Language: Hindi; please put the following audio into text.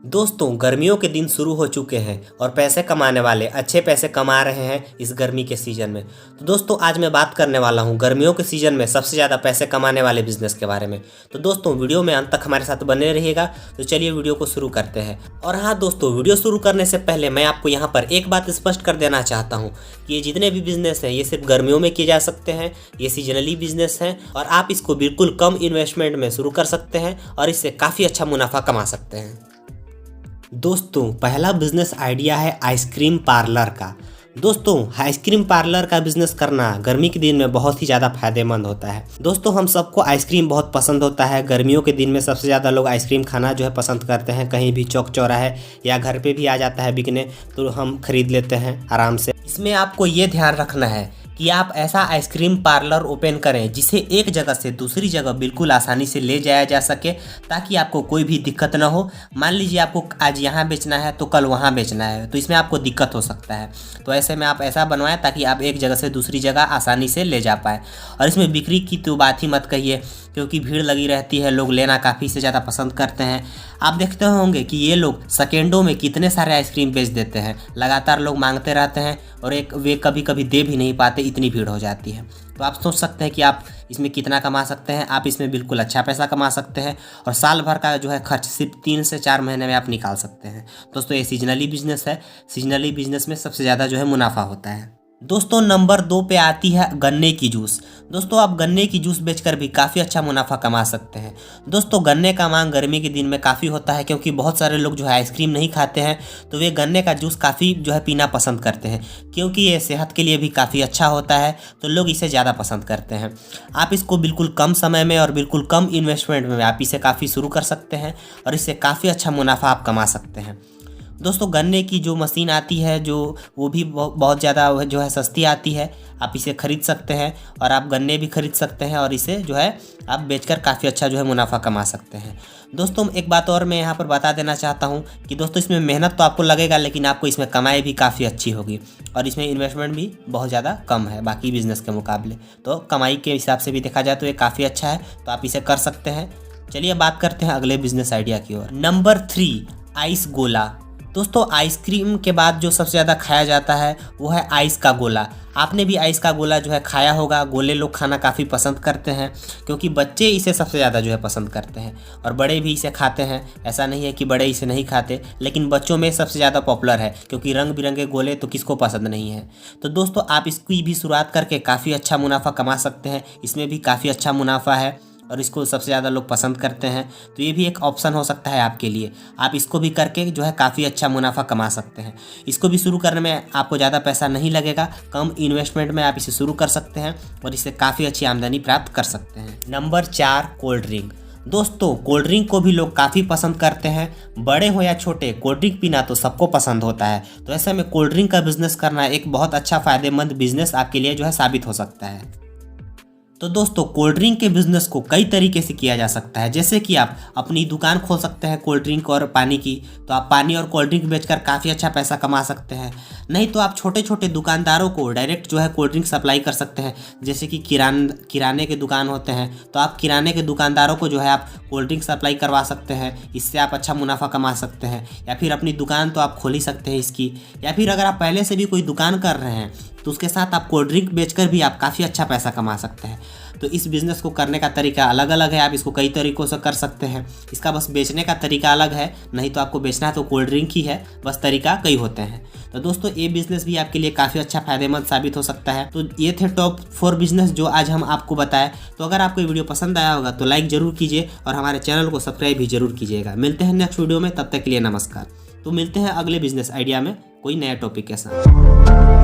दोस्तों गर्मियों के दिन शुरू हो चुके हैं और पैसे कमाने वाले अच्छे पैसे कमा रहे हैं इस गर्मी के सीज़न में। तो दोस्तों आज मैं बात करने वाला हूं गर्मियों के सीज़न में सबसे ज़्यादा पैसे कमाने वाले बिजनेस के बारे में। तो दोस्तों वीडियो में अंत तक हमारे साथ बने रहिएगा। तो चलिए वीडियो को शुरू करते हैं। और हाँ दोस्तों, वीडियो शुरू करने से पहले मैं आपको यहाँ पर एक बात स्पष्ट कर देना चाहता हूँ कि ये जितने भी बिजनेस हैं ये सिर्फ गर्मियों में किए जा सकते हैं। ये सीजनली बिजनेस हैं और आप इसको बिल्कुल कम इन्वेस्टमेंट में शुरू कर सकते हैं और इससे काफ़ी अच्छा मुनाफा कमा सकते हैं। दोस्तों पहला बिजनेस आइडिया है आइसक्रीम पार्लर का। दोस्तों आइसक्रीम पार्लर का बिजनेस करना गर्मी के दिन में बहुत ही ज़्यादा फायदेमंद होता है। दोस्तों हम सबको आइसक्रीम बहुत पसंद होता है। गर्मियों के दिन में सबसे ज़्यादा लोग आइसक्रीम खाना जो है पसंद करते हैं। कहीं भी चौक चौराहे या घर पे भी आ जाता है बिकने तो हम खरीद लेते हैं आराम से। इसमें आपको ये ध्यान रखना है कि आप ऐसा आइसक्रीम पार्लर ओपन करें जिसे एक जगह से दूसरी जगह बिल्कुल आसानी से ले जाया जा सके, ताकि आपको कोई भी दिक्कत ना हो। मान लीजिए आपको आज यहाँ बेचना है तो कल वहाँ बेचना है, तो इसमें आपको दिक्कत हो सकता है। तो ऐसे में आप ऐसा बनवाएं ताकि आप एक जगह से दूसरी जगह आसानी से ले जा पाएँ। और इसमें बिक्री की तो बात ही मत कहिए, क्योंकि भीड़ लगी रहती है, लोग लेना काफ़ी से ज़्यादा पसंद करते हैं। आप देखते होंगे कि ये लोग सेकेंडों में कितने सारे आइसक्रीम बेच देते हैं। लगातार लोग मांगते रहते हैं और वे कभी कभी दे भी नहीं पाते, इतनी भीड़ हो जाती है। तो आप सोच सकते हैं कि आप इसमें कितना कमा सकते हैं। आप इसमें बिल्कुल अच्छा पैसा कमा सकते हैं और साल भर का जो है खर्च सिर्फ 3 से 4 महीने में आप निकाल सकते हैं। दोस्तों ये सीजनली बिजनेस है। सीजनली बिजनेस में सबसे ज़्यादा जो है मुनाफा होता है। दोस्तों नंबर 2 पे आती है गन्ने की जूस। दोस्तों आप गन्ने की जूस बेचकर भी काफ़ी अच्छा मुनाफा कमा सकते हैं। दोस्तों गन्ने का मांग गर्मी के दिन में काफ़ी होता है, क्योंकि बहुत सारे लोग जो है आइसक्रीम नहीं खाते हैं, तो वे गन्ने का जूस काफ़ी जो है पीना पसंद करते हैं, क्योंकि ये सेहत के लिए भी काफ़ी अच्छा होता है, तो लोग इसे ज़्यादा पसंद करते हैं। आप इसको बिल्कुल कम समय में और बिल्कुल कम इन्वेस्टमेंट में आप इसे काफ़ी शुरू कर सकते हैं और इससे काफ़ी अच्छा मुनाफा आप कमा सकते हैं। दोस्तों गन्ने की जो मशीन आती है वो भी बहुत ज़्यादा जो है सस्ती आती है। आप इसे खरीद सकते हैं और आप गन्ने भी खरीद सकते हैं और इसे जो है आप बेचकर काफ़ी अच्छा जो है मुनाफा कमा सकते हैं। दोस्तों एक बात और मैं यहाँ पर बता देना चाहता हूँ कि दोस्तों इसमें मेहनत तो आपको लगेगा, लेकिन आपको इसमें कमाई भी काफ़ी अच्छी होगी और इसमें इन्वेस्टमेंट भी बहुत ज़्यादा कम है बाकी बिजनेस के मुकाबले। तो कमाई के हिसाब से भी देखा जाए तो ये काफ़ी अच्छा है, तो आप इसे कर सकते हैं। चलिए बात करते हैं अगले बिजनेस आइडिया की ओर। नंबर 3 आइस गोला। दोस्तों आइसक्रीम के बाद जो सबसे ज़्यादा खाया जाता है वो है आइस का गोला। आपने भी आइस का गोला जो है खाया होगा। गोले लोग खाना काफ़ी पसंद करते हैं, क्योंकि बच्चे इसे सबसे ज़्यादा जो है पसंद करते हैं और बड़े भी इसे खाते हैं। ऐसा नहीं है कि बड़े इसे नहीं खाते, लेकिन बच्चों में सबसे ज़्यादा पॉपुलर है, क्योंकि रंग बिरंगे गोले तो किसको पसंद नहीं है। तो दोस्तों आप इसकी भी शुरुआत करके काफ़ी अच्छा मुनाफा कमा सकते हैं। इसमें भी काफ़ी अच्छा मुनाफा है और इसको सबसे ज़्यादा लोग पसंद करते हैं, तो ये भी एक ऑप्शन हो सकता है आपके लिए। आप इसको भी करके जो है काफ़ी अच्छा मुनाफा कमा सकते हैं। इसको भी शुरू करने में आपको ज़्यादा पैसा नहीं लगेगा, कम इन्वेस्टमेंट में आप इसे शुरू कर सकते हैं और इससे काफ़ी अच्छी आमदनी प्राप्त कर सकते हैं। Number 4 cold drink. दोस्तों कोल्ड ड्रिंक को भी लोग काफ़ी पसंद करते हैं, बड़े हो या छोटे, कोल्ड ड्रिंक पीना तो सबको पसंद होता है। तो ऐसे में कोल्ड ड्रिंक का बिजनेस करना एक बहुत अच्छा फ़ायदेमंद बिजनेस आपके लिए जो है साबित हो सकता है। तो दोस्तों कोल्ड ड्रिंक के बिज़नेस को कई तरीके से किया जा सकता है, जैसे कि आप अपनी दुकान खोल सकते हैं कोल्ड ड्रिंक और पानी की, तो आप पानी और कोल्ड ड्रिंक बेचकर काफ़ी अच्छा पैसा कमा सकते हैं। नहीं तो आप छोटे छोटे दुकानदारों को डायरेक्ट जो है कोल्ड ड्रिंक सप्लाई कर सकते हैं, जैसे कि किराने के दुकान होते हैं, तो आप किराने के दुकानदारों को जो है आप कोल्ड ड्रिंक सप्लाई करवा सकते हैं। इससे आप अच्छा मुनाफा कमा सकते हैं। या फिर अपनी दुकान तो आप खोल ही सकते हैं इसकी, या फिर अगर आप पहले से भी कोई दुकान कर रहे हैं तो उसके साथ आप कोल्ड ड्रिंक बेचकर भी आप काफ़ी अच्छा पैसा कमा सकते हैं। तो इस बिज़नेस को करने का तरीका अलग अलग है, आप इसको कई तरीक़ों से कर सकते हैं। इसका बस बेचने का तरीका अलग है, नहीं तो आपको बेचना है तो कोल्ड ड्रिंक ही है, बस तरीका कई होते हैं। तो दोस्तों ये बिज़नेस भी आपके लिए काफ़ी अच्छा फ़ायदेमंद साबित हो सकता है। तो ये थे टॉप 4 बिज़नेस जो आज हम आपको बताएं। तो अगर आपको ये वीडियो पसंद आया होगा तो लाइक ज़रूर कीजिए और हमारे चैनल को सब्सक्राइब भी जरूर कीजिएगा। मिलते हैं नेक्स्ट वीडियो में, तब तक के लिए नमस्कार। तो मिलते हैं अगले बिज़नेस आइडिया में कोई नया टॉपिक के साथ।